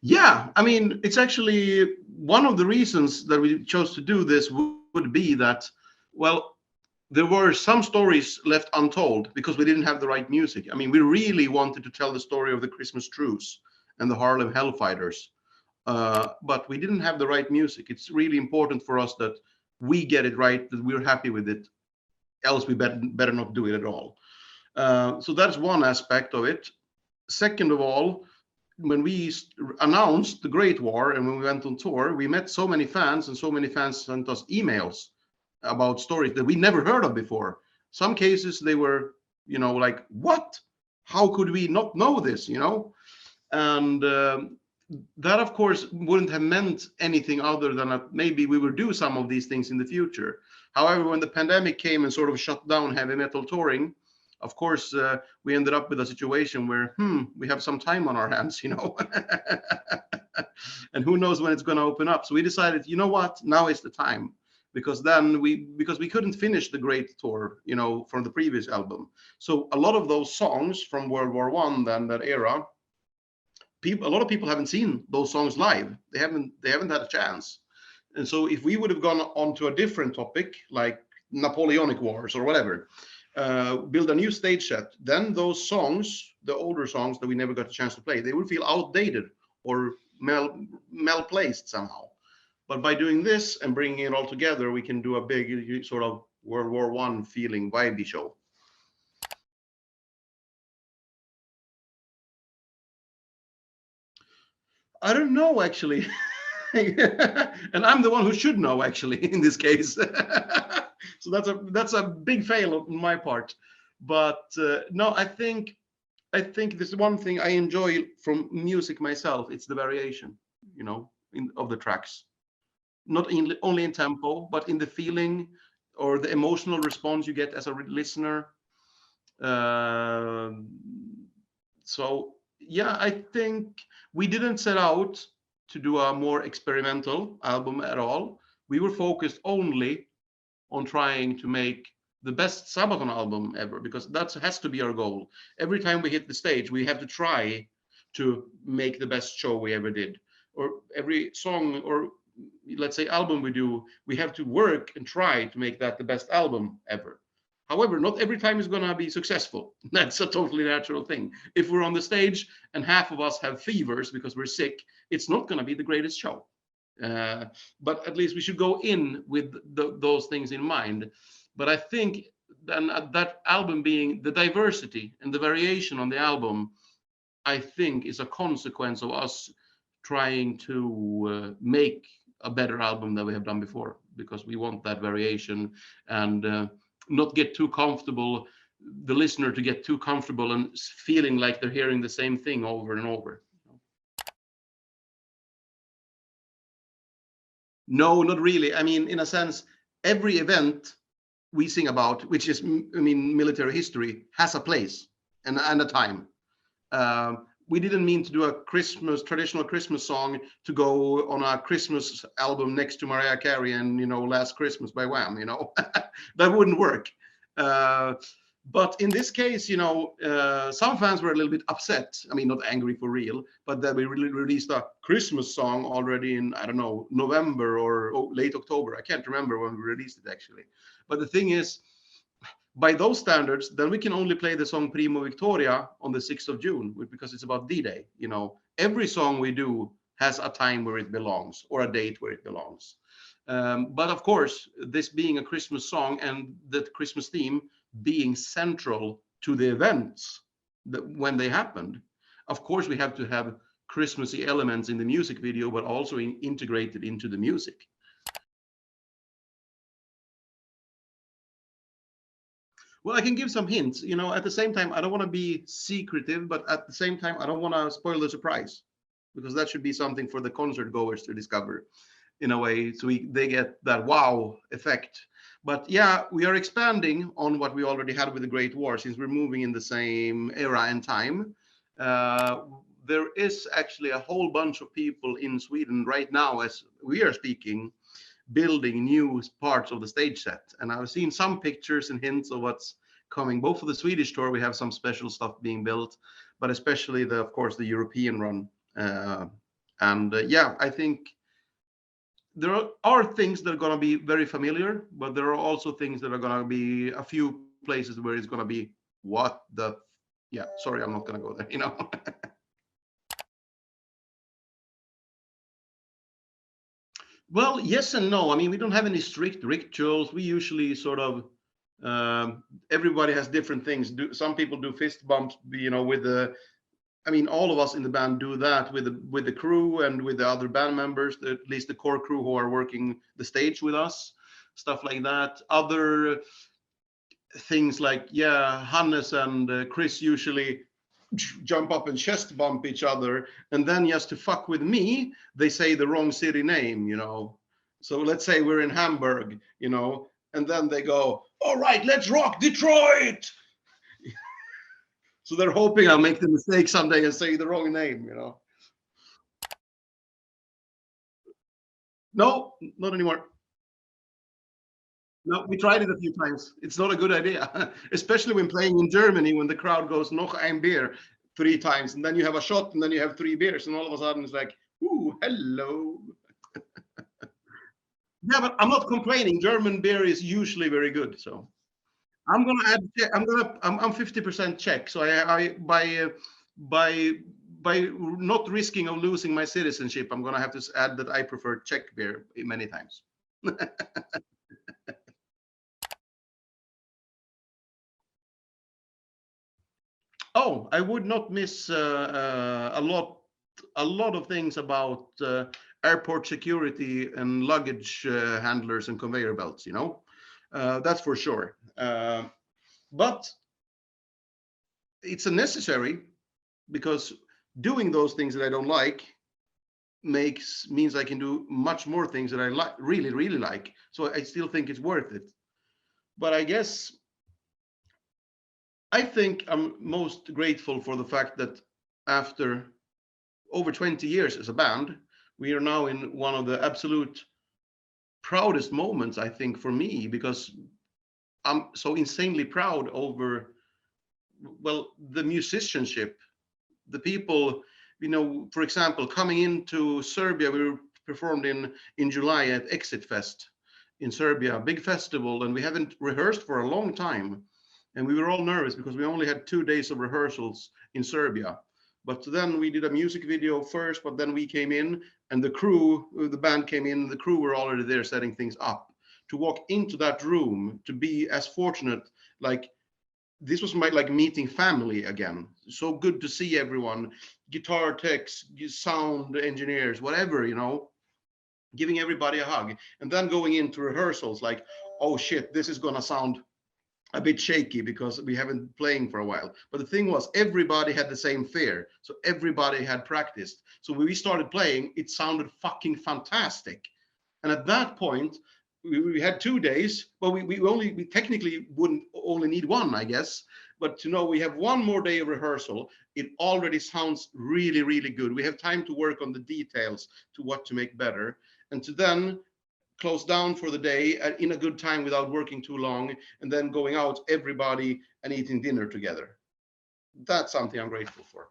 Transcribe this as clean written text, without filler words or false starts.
Yeah, I mean, it's actually one of the reasons that we chose to do this would be that, well, there were some stories left untold because we didn't have the right music. I mean, we really wanted to tell the story of the Christmas truce and the Harlem Hellfighters, but we didn't have the right music. It's really important for us that we get it right, that we're happy with it. Else, we better not do it at all. So that's one aspect of it. Second of all, when we announced the Great War and when we went on tour, we met so many fans, and so many fans sent us emails about stories that we never heard of before. Some cases they were, like, what? How could we not know this? And that, of course, wouldn't have meant anything other than that maybe we would do some of these things in the future. However, when the pandemic came and sort of shut down heavy metal touring, of course, we ended up with a situation where, we have some time on our hands, and who knows when it's going to open up. So we decided, you know what, now is the time, because we couldn't finish the Great Tour, from the previous album. So a lot of those songs from World War One, then that era, a lot of people haven't seen those songs live. They haven't had a chance. And so if we would have gone on to a different topic like Napoleonic Wars or whatever, build a new stage set, then those songs, the older songs that we never got a chance to play, they would feel outdated or malplaced somehow. But by doing this and bringing it all together, we can do a big sort of World War One feeling vibey show. I don't know, actually. And I'm the one who should know, actually, in this case. So that's a big fail on my part. But no, I think this one thing I enjoy from music myself. It's the variation, of the tracks, not only in tempo, but in the feeling or the emotional response you get as a listener. Uh, so yeah, I think we didn't set out to do a more experimental album at all. We were focused only on trying to make the best Sabaton album ever, because that has to be our goal. Every time we hit the stage, we have to try to make the best show we ever did. Or every song, or let's say album we do, we have to work and try to make that the best album ever. However, not every time is going to be successful. That's a totally natural thing. If we're on the stage and half of us have fevers because we're sick, it's not going to be the greatest show. Uh, but at least we should go in with those things in mind. But I think then that album, being the diversity and the variation on the album, I think is a consequence of us trying to make a better album than we have done before, because we want that variation, and not get too comfortable, the listener to get too comfortable and feeling like they're hearing the same thing over and over. No, not really. I mean, in a sense, every event we sing about, which is, military history, has a place and a time. We didn't mean to do a traditional Christmas song to go on a Christmas album next to Mariah Carey and, Last Christmas by Wham, that wouldn't work. But in this case, some fans were a little bit upset. I mean, not angry for real, but that we really released a Christmas song already in, I don't know, November or late October. I can't remember when we released it, actually. But the thing is, by those standards, then we can only play the song Primo Victoria on the 6th of June, because it's about D-Day. Every song we do has a time where it belongs, or a date where it belongs. But of course, this being a Christmas song and the Christmas theme being central to the events when they happened, of course, we have to have Christmassy elements in the music video, but also integrated into the music. Well, I can give some hints. At the same time, I don't want to be secretive, but at the same time, I don't want to spoil the surprise, because that should be something for the concert goers to discover, in a way, so they get that wow effect. But yeah, we are expanding on what we already had with the Great War, since we're moving in the same era and time. There is actually a whole bunch of people in Sweden right now, as we are speaking, building new parts of the stage set. And I've seen some pictures and hints of what's coming. Both for the Swedish tour, we have some special stuff being built, but especially of course, the European run. And yeah, I think there are things that are going to be very familiar, but there are also things that are going to be a few places where it's going to be what the, yeah, sorry, I'm not going to go there, you know. Well, yes and no. I mean, we don't have any strict rituals. We usually sort of, everybody has different things. Some people do fist bumps, you know, with the, I mean, all of us in the band do that with the crew and with the other band members, at least the core crew who are working the stage with us, stuff like that. Other things like, yeah, Hannes and Chris usually jump up and chest bump each other, and then just to fuck with me, they say the wrong city name, you know. So let's say we're in Hamburg, you know, and then they go, all right, let's rock Detroit. So they're hoping I'll make the mistake someday and say the wrong name, you know. No, not anymore. No, we tried it a few times. It's not a good idea, especially when playing in Germany, when the crowd goes "Noch ein Bier" 3 times, and then you have a shot, and then you have 3 beers, and all of a sudden it's like, "Ooh, hello." Yeah, but I'm not complaining. German beer is usually very good, so I'm gonna add. I'm 50% Czech, so I by by not risking of losing my citizenship, I'm gonna have to add that I prefer Czech beer many times. Oh, I would not miss a lot of things about airport security and luggage handlers and conveyor belts. You know, that's for sure. But it's a necessary, because doing those things that I don't like means I can do much more things that I really like. So I still think it's worth it. But I think I'm most grateful for the fact that after over 20 years as a band, we are now in one of the absolute proudest moments, I think, for me, because I'm so insanely proud over, well, the musicianship, the people, you know, for example, coming into Serbia, we performed in July at Exit Fest in Serbia, big festival, and we haven't rehearsed for a long time. And we were all nervous because we only had 2 days of rehearsals in Serbia. But then we did a music video first, but then we came in, and the crew, the band came in, the crew were already there setting things up. To walk into that room, to be as fortunate, like this was my like meeting family again. So good to see everyone, guitar techs, sound engineers, whatever, you know, giving everybody a hug. And then going into rehearsals like, oh shit, this is gonna sound a bit shaky because we haven't playing for a while. But the thing was, everybody had the same fear. So everybody had practiced. So when we started playing, it sounded fucking fantastic. And at that point, we had 2 days, but we technically wouldn't only need one, I guess. But to know we have one more day of rehearsal, it already sounds really good. We have time to work on the details to what to make better. And to then close down for the day in a good time without working too long, and then going out, everybody, and eating dinner together. That's something I'm grateful for.